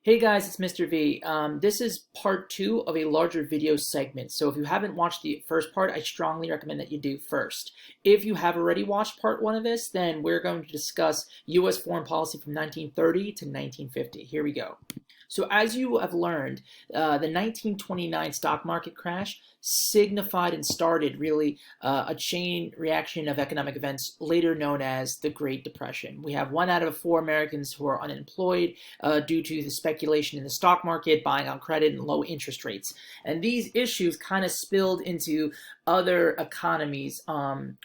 Hey guys, it's Mr. V. This is part two of a larger video segment. So if you haven't watched the first part, I strongly recommend that you do first. If you have already watched part one of this, then we're going to discuss U.S. foreign policy from 1930 to 1950. Here we go. So as you have learned, the 1929 stock market crash signified and started really a chain reaction of economic events later known as the Great Depression. We have 1 out of 4 Americans who are unemployed due to the speculation in the stock market, buying on credit, and low interest rates. And these issues kind of spilled into other economies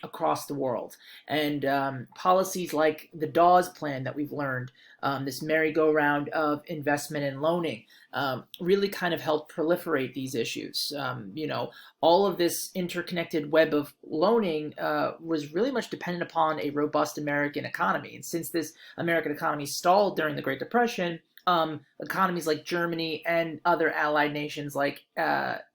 across the world. And policies like the Dawes Plan that we've learned, this merry-go-round of investment and loaning, really kind of helped proliferate these issues. All of this interconnected web of loaning was really much dependent upon a robust American economy. And since this American economy stalled during the Great Depression, economies like Germany and other allied nations like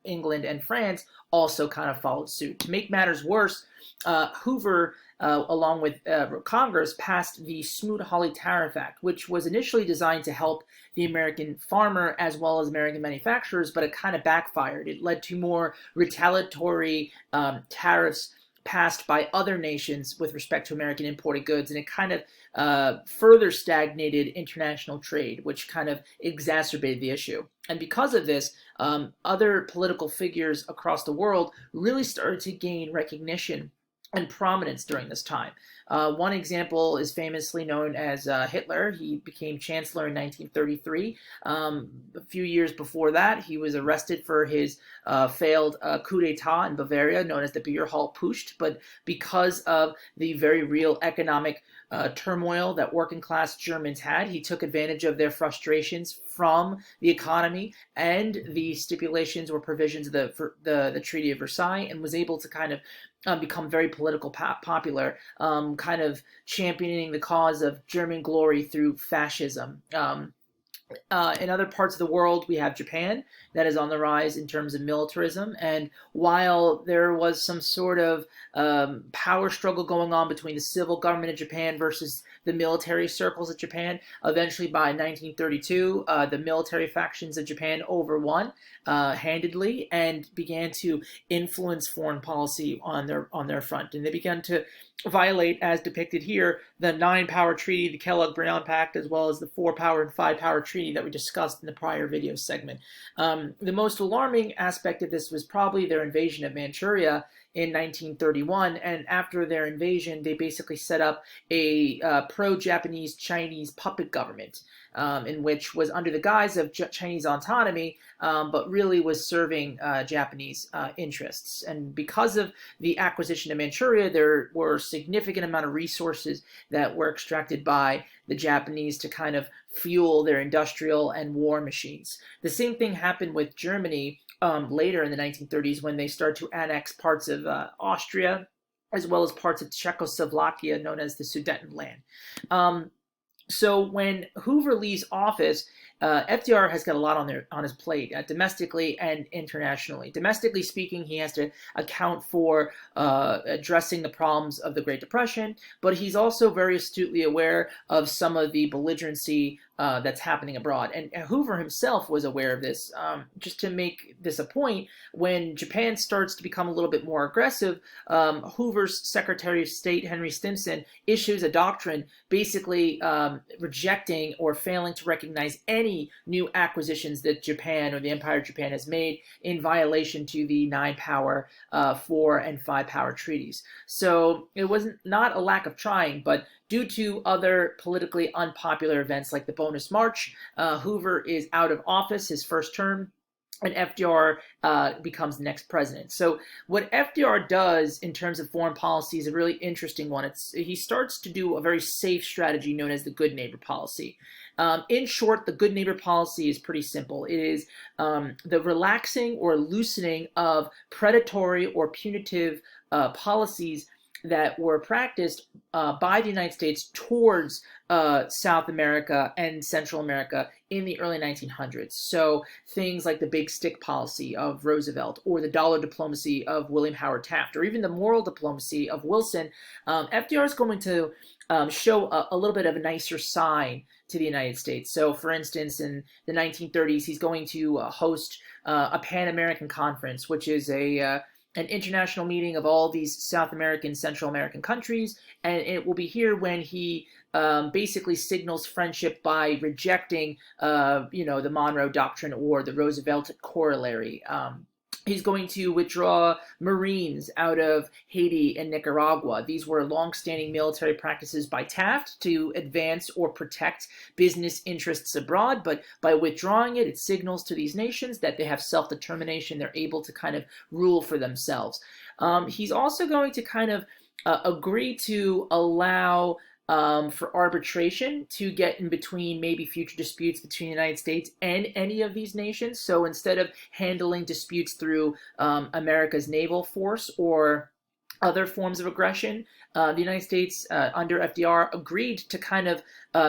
England and France also kind of followed suit. To make matters worse, Hoover, along with Congress, passed the Smoot-Hawley Tariff Act, which was initially designed to help the American farmer as well as American manufacturers, but it kind of backfired. It led to more retaliatory tariffs passed by other nations with respect to American imported goods, and it kind of further stagnated international trade, which kind of exacerbated the issue. And because of this, other political figures across the world really started to gain recognition and prominence during this time. One example is famously known as Hitler. He became chancellor in 1933. A few years before that, he was arrested for his failed coup d'etat in Bavaria, known as the Beer-Hall-Putsch. But because of the very real economic turmoil that working class Germans had, he took advantage of their frustrations from the economy and the stipulations or provisions of the Treaty of Versailles, and was able to kind of become very political popular, kind of championing the cause of German glory through fascism. In other parts of the world, we have Japan that is on the rise in terms of militarism. And while there was some sort of power struggle going on between the civil government of Japan versus the military circles of Japan, eventually by 1932, the military factions of Japan overwon handedly and began to influence foreign policy on their front. And they began to violate, as depicted here, the 9-power treaty, the Kellogg-Briand Pact, as well as the 4-power and 5-power treaty that we discussed in the prior video segment. The most alarming aspect of this was probably their invasion of Manchuria in 1931, and after their invasion, they basically set up a pro-Japanese Chinese puppet government, in which was under the guise of Chinese autonomy, but really was serving Japanese interests. And because of the acquisition of Manchuria, there were significant amount of resources that were extracted by the Japanese to kind of fuel their industrial and war machines. The same thing happened with Germany later in the 1930s when they started to annex parts of Austria as well as parts of Czechoslovakia known as the Sudetenland. So when Hoover leaves office, FDR has got a lot on his plate, domestically and internationally. Domestically speaking, he has to account for addressing the problems of the Great Depression, but he's also very astutely aware of some of the belligerency that's happening abroad. And Hoover himself was aware of this. Just to make this a point, when Japan starts to become a little bit more aggressive, Hoover's Secretary of State, Henry Stimson, issues a doctrine basically rejecting or failing to recognize any new acquisitions that Japan or the Empire of Japan has made in violation to the 9-power, 4 and 5-power treaties. So it wasn't not a lack of trying, but due to other politically unpopular events like the Bonus March, Hoover is out of office his first term, and FDR becomes the next president. So what FDR does in terms of foreign policy is a really interesting one. He starts to do a very safe strategy known as the good neighbor policy. In short, the good neighbor policy is pretty simple. It is the relaxing or loosening of predatory or punitive policies that were practiced by the United States towards South America and Central America in the early 1900s. So things like the big stick policy of Roosevelt, or the dollar diplomacy of William Howard Taft, or even the moral diplomacy of Wilson. FDR is going to show a little bit of a nicer side to the United States. So, for instance, in the 1930s, he's going to host a Pan American Conference, which is an international meeting of all these South American, Central American countries, and it will be here when he basically signals friendship by rejecting, the Monroe Doctrine or the Roosevelt Corollary. He's going to withdraw Marines out of Haiti and Nicaragua. These were long-standing military practices by Taft to advance or protect business interests abroad, but by withdrawing it, it signals to these nations that they have self-determination. They're able to kind of rule for themselves. He's also going to kind of agree to allow for arbitration to get in between maybe future disputes between the United States and any of these nations. So instead of handling disputes through America's naval force or other forms of aggression, the United States under FDR agreed to kind of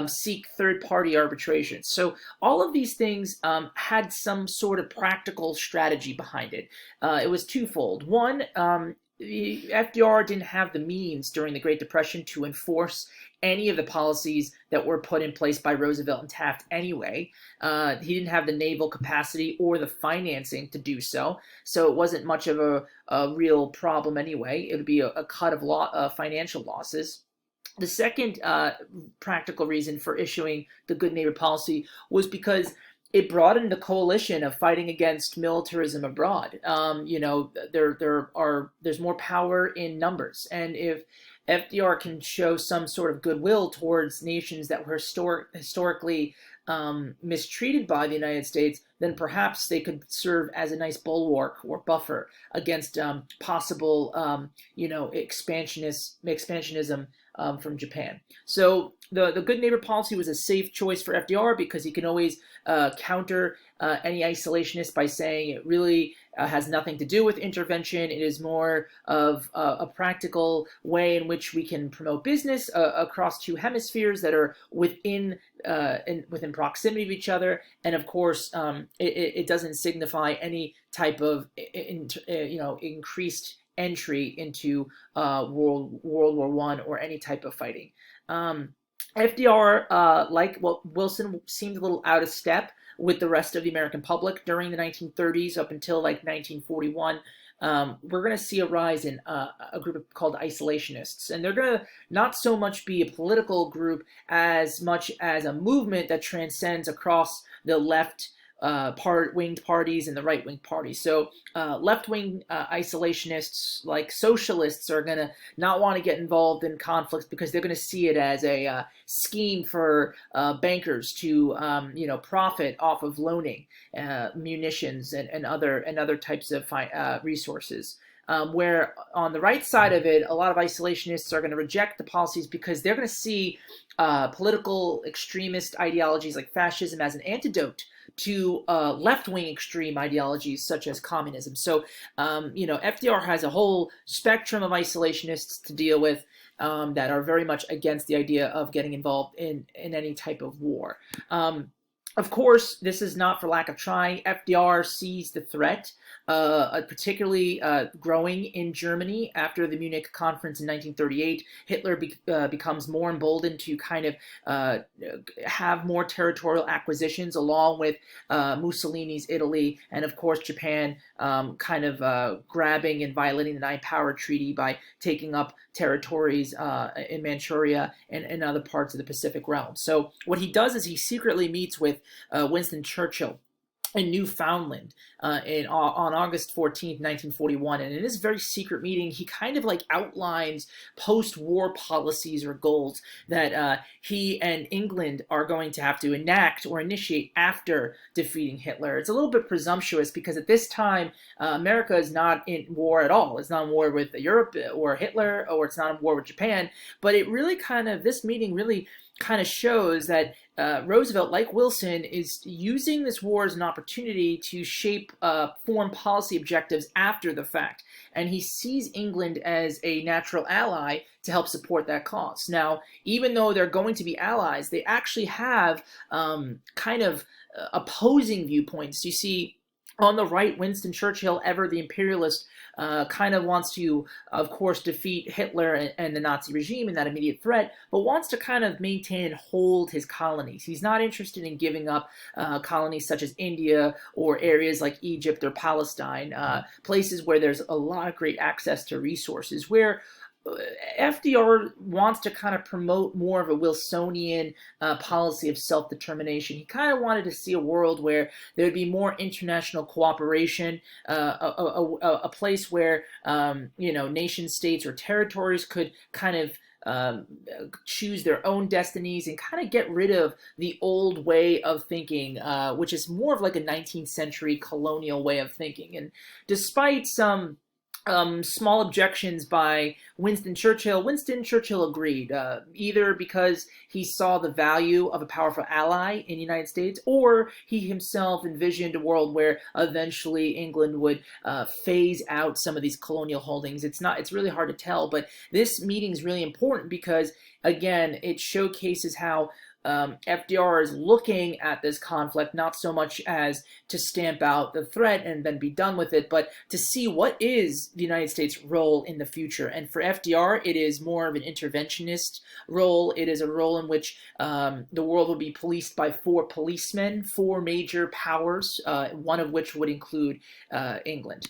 seek third-party arbitration. So all of these things had some sort of practical strategy behind it. It was twofold. One, FDR didn't have the means during the Great Depression to enforce any of the policies that were put in place by Roosevelt and Taft anyway. He didn't have the naval capacity or the financing to do so, so it wasn't much of a real problem anyway. It would be a cut of financial losses. The second practical reason for issuing the Good Neighbor policy was because it broadened the coalition of fighting against militarism abroad. There's more power in numbers, and if FDR can show some sort of goodwill towards nations that were historically mistreated by the United States, then perhaps they could serve as a nice bulwark or buffer against possible, expansionism from Japan. So the Good Neighbor policy was a safe choice for FDR because he can always counter any isolationists by saying it really has nothing to do with intervention. It is more of a practical way in which we can promote business across two hemispheres that are within proximity of each other. And of course, it doesn't signify any type of increased entry into World War I or any type of fighting. FDR, like Wilson, seemed a little out of step with the rest of the American public during the 1930s up until like 1941. We're going to see a rise in a group called isolationists, and they're going to not so much be a political group as much as a movement that transcends across the left-winged parties and the right-wing parties. So left-wing isolationists like socialists are going to not want to get involved in conflicts because they're going to see it as a scheme for bankers to profit off of loaning munitions and other types of resources. Where on the right side of it, a lot of isolationists are going to reject the policies because they're going to see political extremist ideologies like fascism as an antidote to left-wing extreme ideologies such as communism. So, FDR has a whole spectrum of isolationists to deal with that are very much against the idea of getting involved in any type of war. Of course, this is not for lack of trying. FDR sees the threat, particularly growing in Germany after the Munich Conference in 1938. Hitler becomes more emboldened to kind of have more territorial acquisitions along with Mussolini's Italy, and of course Japan grabbing and violating the Nine-Power Treaty by taking up territories in Manchuria and other parts of the Pacific realm. So what he does is he secretly meets with Winston Churchill in Newfoundland on August 14th, 1941. And in this very secret meeting, he kind of like outlines post-war policies or goals that he and England are going to have to enact or initiate after defeating Hitler. It's a little bit presumptuous because at this time, America is not in war at all. It's not in war with Europe or Hitler, or it's not in war with Japan. But it really this meeting really kind of shows that Roosevelt, like Wilson, is using this war as an opportunity to shape foreign policy objectives after the fact. And he sees England as a natural ally to help support that cause. Now, even though they're going to be allies, they actually have opposing viewpoints. You see, On the right, Winston Churchill, ever the imperialist, kind of wants to, of course, defeat Hitler and the Nazi regime and that immediate threat, but wants to kind of maintain and hold his colonies. He's not interested in giving up colonies such as India or areas like Egypt or Palestine, places where there's a lot of great access to resources, where FDR wants to kind of promote more of a Wilsonian policy of self-determination. He kind of wanted to see a world where there would be more international cooperation, a place where nation states or territories could kind of choose their own destinies and kind of get rid of the old way of thinking, which is more of like a 19th century colonial way of thinking. And despite some small objections by Winston Churchill agreed, either because he saw the value of a powerful ally in the United States, or he himself envisioned a world where eventually England would phase out some of these colonial holdings. It's really hard to tell, but this meeting is really important because, again, it showcases how FDR is looking at this conflict not so much as to stamp out the threat and then be done with it, but to see what is the United States' role in the future. And for FDR, it is more of an interventionist role. It is a role in which the world will be policed by 4 policemen, 4 major powers, one of which would include England.